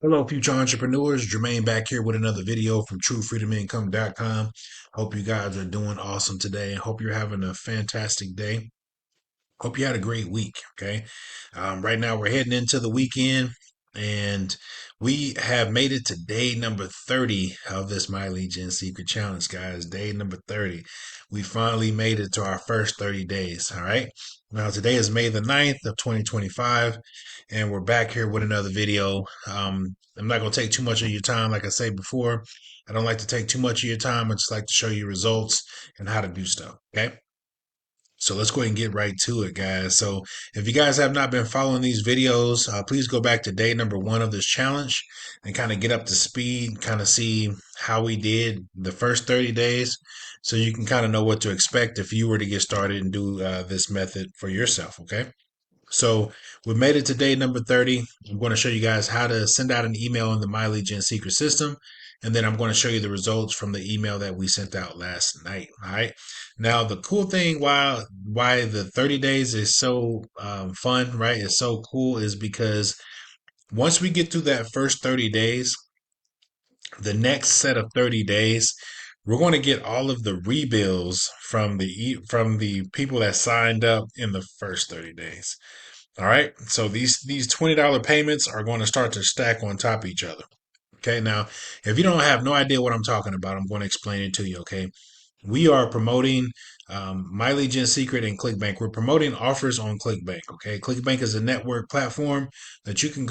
Hello, future entrepreneurs. Jermaine back here with another video from TrueFreedomIncome.com. Hope you guys are doing awesome today. Hope you're having a fantastic day. Hope you had a great week. Okay. Right now we're heading into the weekend and we have made it to day number 30 of this My Lead Gen Secret Challenge, guys. Day number 30. We finally made it to our first 30 days. All right. Now today is May the 9th of 2025 and we're back here with another video. I'm not going to take too much of your time. Like I said before, I don't like to take too much of your time. I just like to show you results and how to do stuff. Okay. So let's go ahead and get right to it, guys. So if you guys have not been following these videos, please go back to day number 1 of this challenge and kind of get up to speed, kind of see how we did the first 30 days. So you can kind of know what to expect if you were to get started and do this method for yourself. Okay. So we made it to day number 30. I'm going to show you guys how to send out an email in the My Lead Gen Secret system. And then I'm going to show you the results from the email that we sent out last night. All right. Now, the cool thing why the 30 days is so fun, right? It's so cool is because once we get through that first 30 days, the next set of 30 days, we're going to get all of the rebills from the people that signed up in the first 30 days. All right. So these $20 payments are going to start to stack on top of each other. Okay. Now, if you don't have no idea what I'm talking about, I'm going to explain it to you. Okay. We are promoting My Lead Gen Secret and Clickbank. We're promoting offers on Clickbank. Okay. Clickbank is a network platform that you can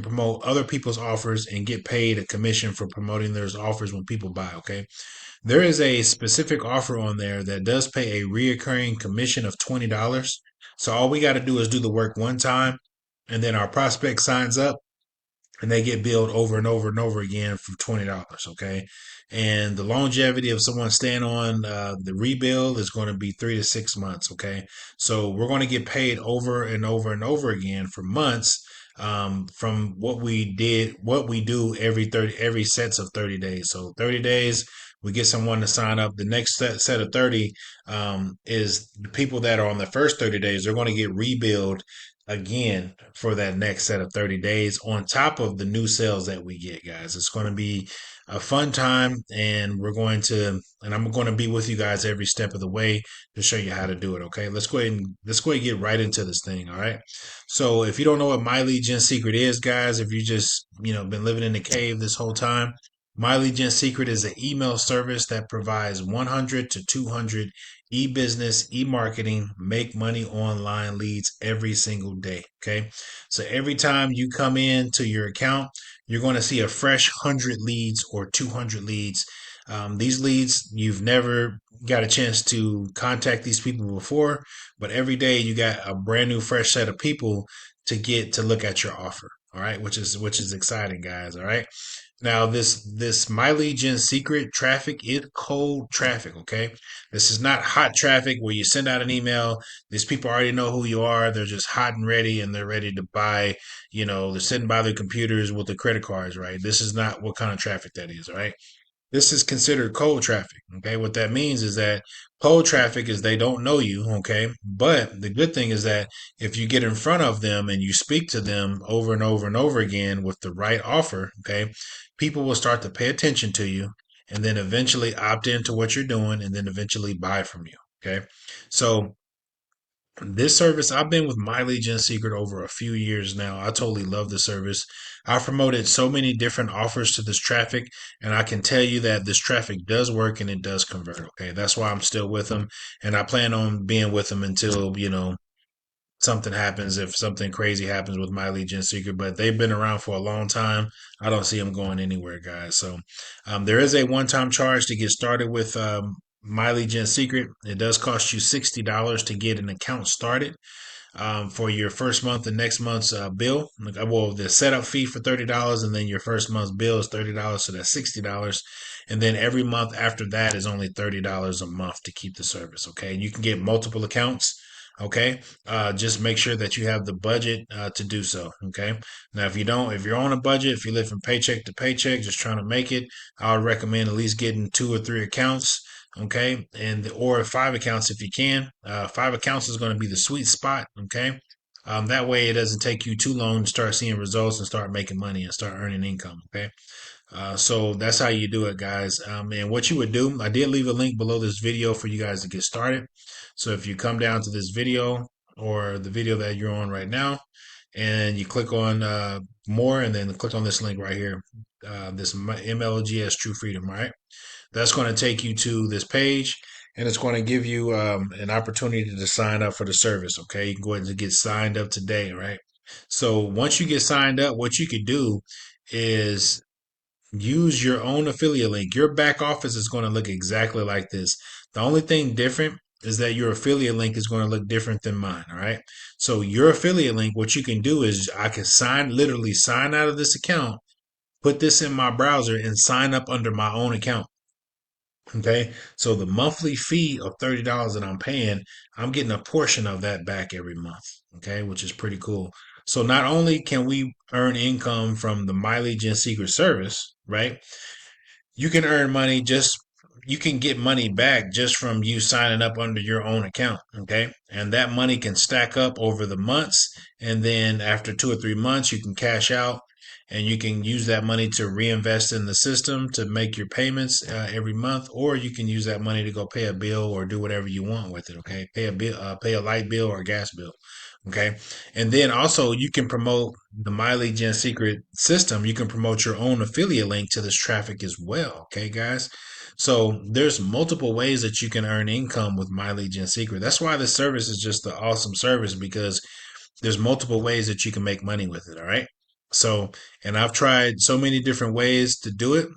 promote other people's offers and get paid a commission for promoting those offers when people buy. Okay. There is a specific offer on there that does pay a reoccurring commission of $20. So all we got to do is do the work one time, and then our prospect signs up and they get billed over and over and over again for $20. Okay. And the longevity of someone staying on the rebuild is going to be 3 to 6 months. Okay. So we're going to get paid over and over and over again for months from what we do every sets of 30 days. So 30 days, we get someone to sign up. The next set of 30 is the people that are on the first 30 days. They're going to get rebuild again for that next set of 30 days on top of the new sales that we get, guys. It's going to be a fun time and I'm going to be with you guys every step of the way to show you how to do it. Okay. Let's go ahead and get right into this thing. All right. So if you don't know what My Lead Gen Secret is, guys, if you just, been living in the cave this whole time, My Lead Gen Secret is an email service that provides 100 to 200 e-business, e-marketing, make money online leads every single day. Okay. So every time you come into your account, you're going to see a fresh 100 leads or 200 leads. These leads, you've never got a chance to contact these people before, but every day you got a brand new, fresh set of people to get to look at your offer. All right. Which is exciting, guys. All right. Now, this My Lead Gen Secret traffic is cold traffic, okay? This is not hot traffic where you send out an email. These people already know who you are. They're just hot and ready and they're ready to buy. They're sitting by their computers with their credit cards, right? This is not what kind of traffic that is, all right? This is considered cold traffic. Okay. What that means is that cold traffic is they don't know you. Okay. But the good thing is that if you get in front of them and you speak to them over and over and over again with the right offer, okay, people will start to pay attention to you and then eventually opt into what you're doing and then eventually buy from you. Okay. So this service, I've been with My Lead Gen Secret over a few years now. I totally love the service. I've promoted so many different offers to this traffic, and I can tell you that this traffic does work and it does convert. Okay. That's why I'm still with them. And I plan on being with them until, something happens, if something crazy happens with My Lead Gen Secret. But they've been around for a long time. I don't see them going anywhere, guys. So there is a one-time charge to get started with My Lead Gen Secret. It does cost you $60 to get an account started for your first month and next month's bill. Well, the setup fee for $30, and then your first month's bill is $30, so that's $60. And then every month after that is only $30 a month to keep the service. Okay, and you can get multiple accounts. Okay, just make sure that you have the budget to do so. Okay, now if you don't, if you're on a budget, if you live from paycheck to paycheck, just trying to make it, I would recommend at least getting 2 or 3 accounts. Okay, and or 5 accounts if you can. 5 accounts is going to be the sweet spot. Okay, That way, it doesn't take you too long to start seeing results and start making money and start earning income. Okay. So that's how you do it, guys. And what you would do, I did leave a link below this video for you guys to get started. So if you come down to this video or the video that you're on right now, and you click on more, and then click on this link right here, this MLGS True Freedom, right? That's going to take you to this page, and it's going to give you an opportunity to sign up for the service. Okay, you can go ahead and get signed up today, right? So once you get signed up, what you could do is use your own affiliate link. Your back office is going to look exactly like this. The only thing different is that your affiliate link is going to look different than mine. All right. So your affiliate link, what you can do is I can literally sign out of this account, put this in my browser and sign up under my own account. Okay. So the monthly fee of $30 that I'm paying, I'm getting a portion of that back every month. Okay. Which is pretty cool. So not only can we earn income from the mileage and secret service, right? You can earn money just you can get money back just from you signing up under your own account. Okay. And that money can stack up over the months. And then after 2 or 3 months, you can cash out and you can use that money to reinvest in the system to make your payments every month, or you can use that money to go pay a bill or do whatever you want with it. Okay. Pay a bill, pay a light bill or a gas bill. Okay. And then also you can promote the mileage and secret system. You can promote your own affiliate link to this traffic as well. Okay, guys. So there's multiple ways that you can earn income with mileage and secret. That's why this service is just an awesome service, because there's multiple ways that you can make money with it. All right. So, and I've tried so many different ways to do it,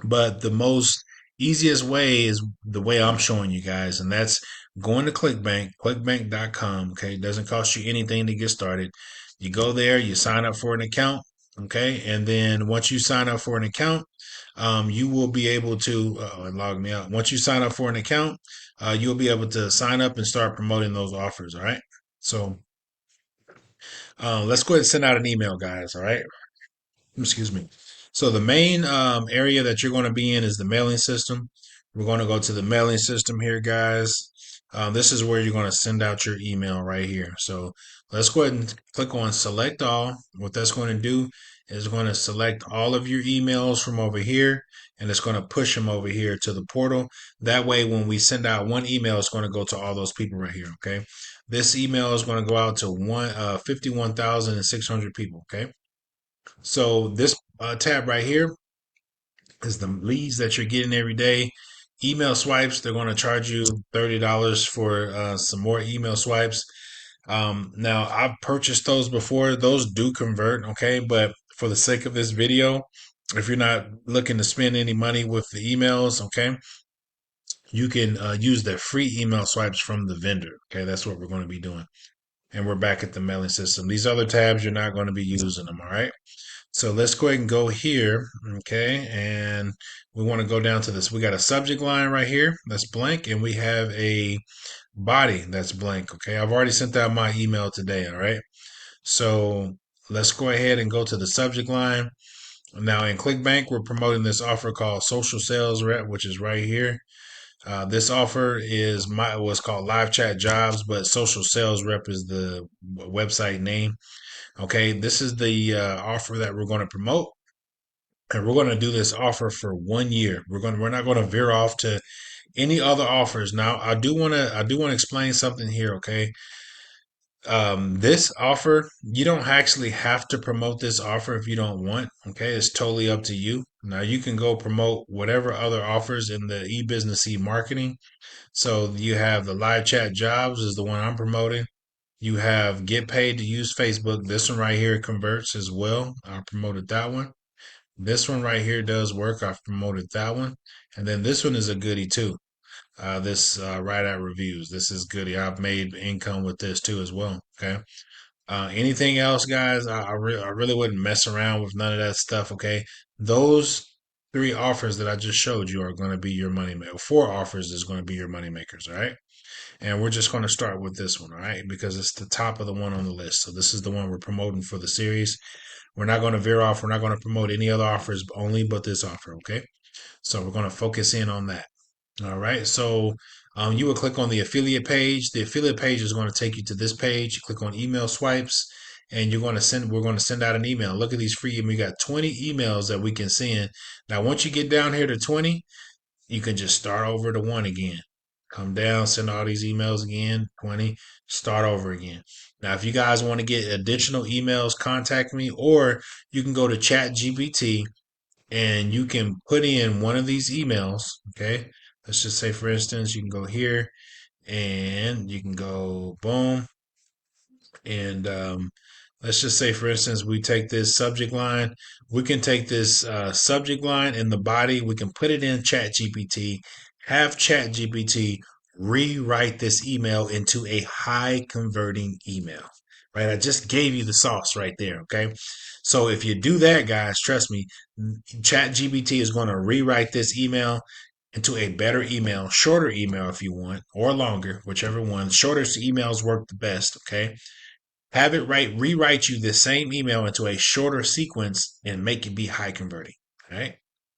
but the most easiest way is the way I'm showing you guys, and that's going to Clickbank, clickbank.com. Okay. It doesn't cost you anything to get started. You go there, you sign up for an account. Okay. And then once you sign up for an account, you will be able to log me out. Once you sign up for an account, you'll be able to sign up and start promoting those offers. All right. So let's go ahead and send out an email, guys. All right. Excuse me. So the main area that you're going to be in is the mailing system. We're going to go to the mailing system here, guys. This is where you're going to send out your email right here. So let's go ahead and click on select all. What that's going to do is going to select all of your emails from over here, and it's going to push them over here to the portal. That way, when we send out one email, it's going to go to all those people right here. Okay. This email is going to go out to 51,600 people. Okay. So this tab right here is the leads that you're getting every day. Email swipes, they're going to charge you $30 for some more email swipes. Now, I've purchased those before. Those do convert, okay? But for the sake of this video, if you're not looking to spend any money with the emails, okay, you can use the free email swipes from the vendor, okay? That's what we're going to be doing. And we're back at the mailing system. These other tabs, you're not going to be using them, all right? So let's go ahead and go here, okay? And we want to go down to this. We got a subject line right here that's blank, and we have a body that's blank, okay? I've already sent out my email today, all right? So let's go ahead and go to the subject line. Now in Clickbank, we're promoting this offer called Social Sales Rep, which is right here. This offer is what's called Live Chat Jobs, but Social Sales Rep is the website name. Okay, this is the offer that we're going to promote, and we're going to do this offer for 1 year. We're not going to veer off to any other offers. Now, I do want to explain something here. Okay, this offer, you don't actually have to promote this offer if you don't want. Okay, it's totally up to you. Now, you can go promote whatever other offers in the e-business e-marketing. So you have the live chat jobs is the one I'm promoting. You have get paid to use Facebook. This one right here converts as well. I promoted that one. This one right here does work. I've promoted that one. And then this one is a goodie too. This Write Out Reviews. This is goodie. I've made income with this too as well. Okay. Anything else, guys? I really wouldn't mess around with none of that stuff. Okay. Those three offers that I just showed you are going to be your money maker. Four offers is going to be your money makers. All right. And we're just going to start with this one, all right? Because it's the top of the one on the list. So this is the one we're promoting for the series. We're not going to veer off. We're not going to promote any other offers only but this offer, okay? So we're going to focus in on that. All right. So you will click on the affiliate page. The affiliate page is going to take you to this page. You click on email swipes and we're going to send out an email. Look at these free emails. We got 20 emails that we can send. Now, once you get down here to 20, you can just start over to one again. Come down, send all these emails again, 20, start over again. Now, if you guys want to get additional emails, contact me, or you can go to ChatGPT and you can put in one of these emails. Okay. Let's just say, for instance, you can go here and you can go boom. And let's just say, for instance, we take this subject line. We can take this subject line in the body. We can put it in ChatGPT, have ChatGPT rewrite this email into a high converting email. Right? I just gave you the sauce right there. Okay. So if you do that, guys, trust me, ChatGPT is going to rewrite this email into a better email, shorter email if you want, or longer, whichever one. Shorter emails work the best. Okay. Have it rewrite you the same email into a shorter sequence and make it be high converting. All right.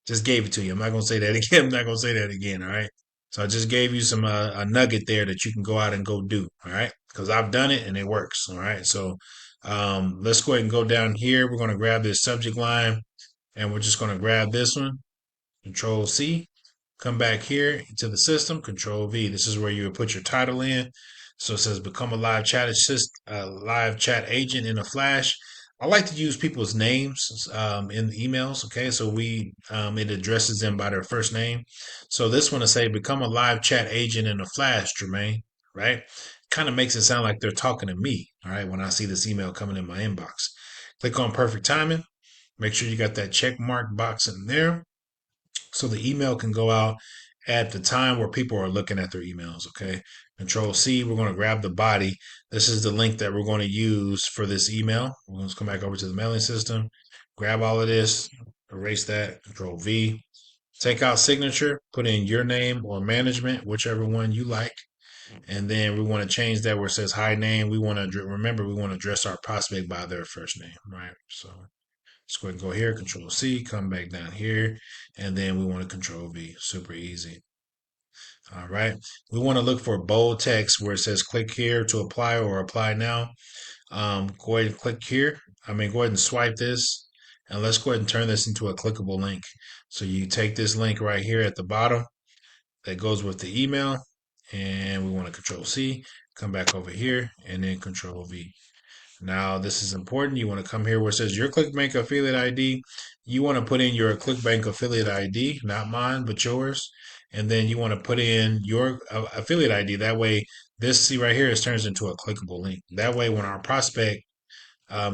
Just gave it to you. I'm not going to say that again. I'm not going to say that again. All right. So I just gave you some a nugget there that you can go out and go do. All right. Because I've done it and it works. All right. So let's go ahead and go down here. We're going to grab this subject line and we're just going to grab this one. Control C. Come back here to the system, Control V. This is where you would put your title in. So it says become a live chat agent in a flash. I like to use people's names in the emails. Okay, so it addresses them by their first name. So this one to say become a live chat agent in a flash, Jermaine. Right? Kind of makes it sound like they're talking to me. All right, when I see this email coming in my inbox, click on perfect timing. Make sure you got that check mark box in there so the email can go out at the time where people are looking at their emails. Okay. Control C, we're going to grab the body. This is the link that we're going to use for this email. We're going to come back over to the mailing system, grab all of this, erase that, Control V, take out signature, put in your name or management, whichever one you like. And then we want to change that where it says hi name. We want to remember we want to address our prospect by their first name, right? So let's go ahead and go here, Control C, come back down here, and then we want to Control V. Super easy. All right. We want to look for bold text where it says click here to apply or apply now. Go ahead and click here. Go ahead and swipe this. And let's go ahead and turn this into a clickable link. So you take this link right here at the bottom that goes with the email. And we want to Control C, come back over here, and then Control V. Now, this is important. You want to come here where it says your Clickbank affiliate ID. You want to put in your Clickbank affiliate ID, not mine, but yours. And then you want to put in your affiliate ID. That way, this, see right here, it turns into a clickable link. That way, when our prospect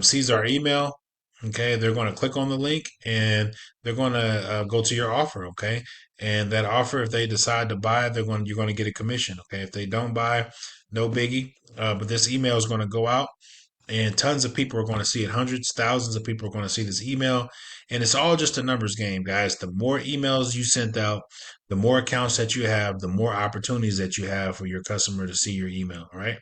sees our email, okay, they're going to click on the link and they're going to go to your offer, okay? And that offer, if they decide to buy, you're going to get a commission, okay? If they don't buy, no biggie. But this email is going to go out and tons of people are going to see it. Hundreds, thousands of people are going to see this email. And it's all just a numbers game, guys. The more emails you send out, the more accounts that you have, the more opportunities that you have for your customer to see your email. All right.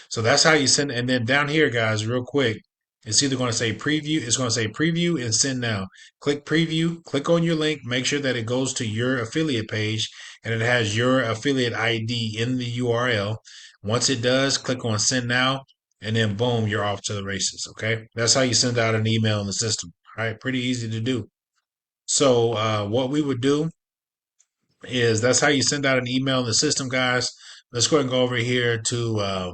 So that's how you send. And then down here, guys, real quick, it's either going to say preview. It's going to say preview and send now. Click preview, click on your link, make sure that it goes to your affiliate page and it has your affiliate ID in the URL. Once it does, click on send now and then boom, you're off to the races. Okay. That's how you send out an email in the system. All right. Pretty easy to do. So, what we would do is that's how you send out an email in the system, guys. Let's go ahead and go over here to,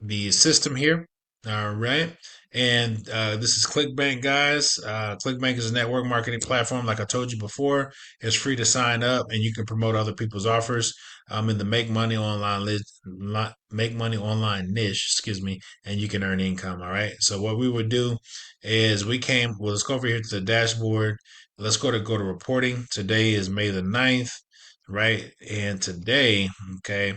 the system here. All right. And this is Clickbank, guys. Clickbank is a network marketing platform. Like I told you before, it's free to sign up and you can promote other people's offers in the make money online niche, excuse me, and you can earn income. All right. So what we would do is let's go over here to the dashboard. Let's go to reporting. Today is May the 9th, right? And today, okay,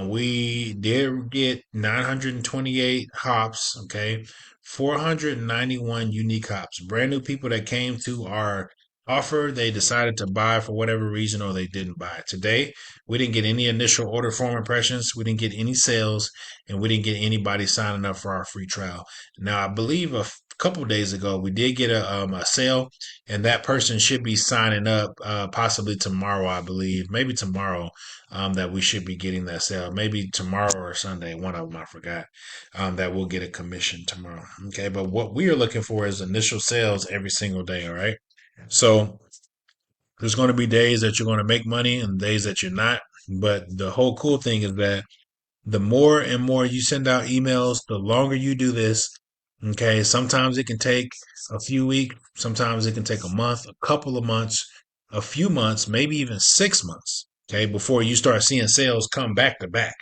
we did get 928 hops, okay, 491 unique hops. Brand new people that came to our offer, they decided to buy for whatever reason or they didn't buy. Today, we didn't get any initial order form impressions, we didn't get any sales, and we didn't get anybody signing up for our free trial. Now, I believe couple of days ago, we did get a sale, and that person should be signing up possibly tomorrow, I believe, maybe tomorrow. That we should be getting that sale, maybe tomorrow or Sunday. One of them I forgot. That we'll get a commission tomorrow. Okay, but what we are looking for is initial sales every single day. All right, so there's going to be days that you're going to make money and days that you're not. But the whole cool thing is that the more and more you send out emails, the longer you do this. Okay. Sometimes it can take a few weeks. Sometimes it can take a month, a couple of months, a few months, maybe even 6 months. Okay. Before you start seeing sales come back to back.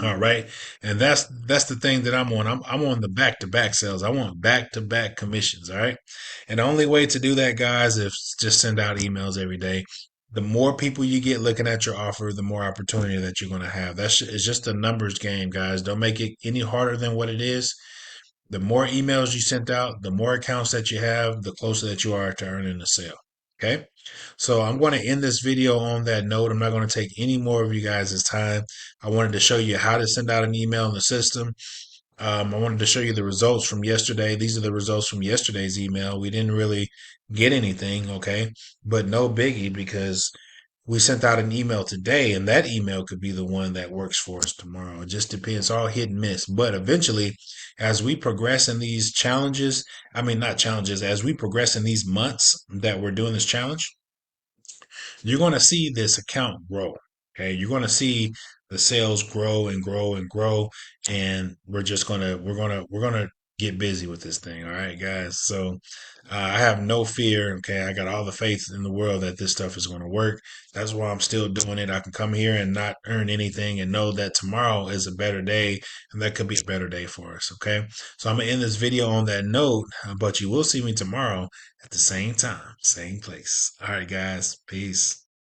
All right. And that's the thing that I'm on. I'm on the back to back sales. I want back to back commissions. All right. And the only way to do that, guys, is just send out emails every day. The more people you get looking at your offer, the more opportunity that you're going to have. It's just a numbers game, guys. Don't make it any harder than what it is. The more emails you sent out, the more accounts that you have, the closer that you are to earning a sale. Okay. So I'm going to end this video on that note. I'm not going to take any more of you guys' time. I wanted to show you how to send out an email in the system. I wanted to show you the results from yesterday. These are the results from yesterday's email. We didn't really get anything. Okay. But no biggie, because we sent out an email today, and that email could be the one that works for us tomorrow. It just depends, all hit and miss. But eventually, as we progress in these challenges, I mean, not challenges, as we progress in these months that we're doing this challenge, you're going to see this account grow. Okay. You're going to see the sales grow and grow and grow. And we're going to get busy with this thing. All right, guys. So I have no fear. Okay. I got all the faith in the world that this stuff is going to work. That's why I'm still doing it. I can come here and not earn anything and know that tomorrow is a better day, and that could be a better day for us. Okay. So I'm going to end this video on that note, but you will see me tomorrow at the same time, same place. All right, guys. Peace.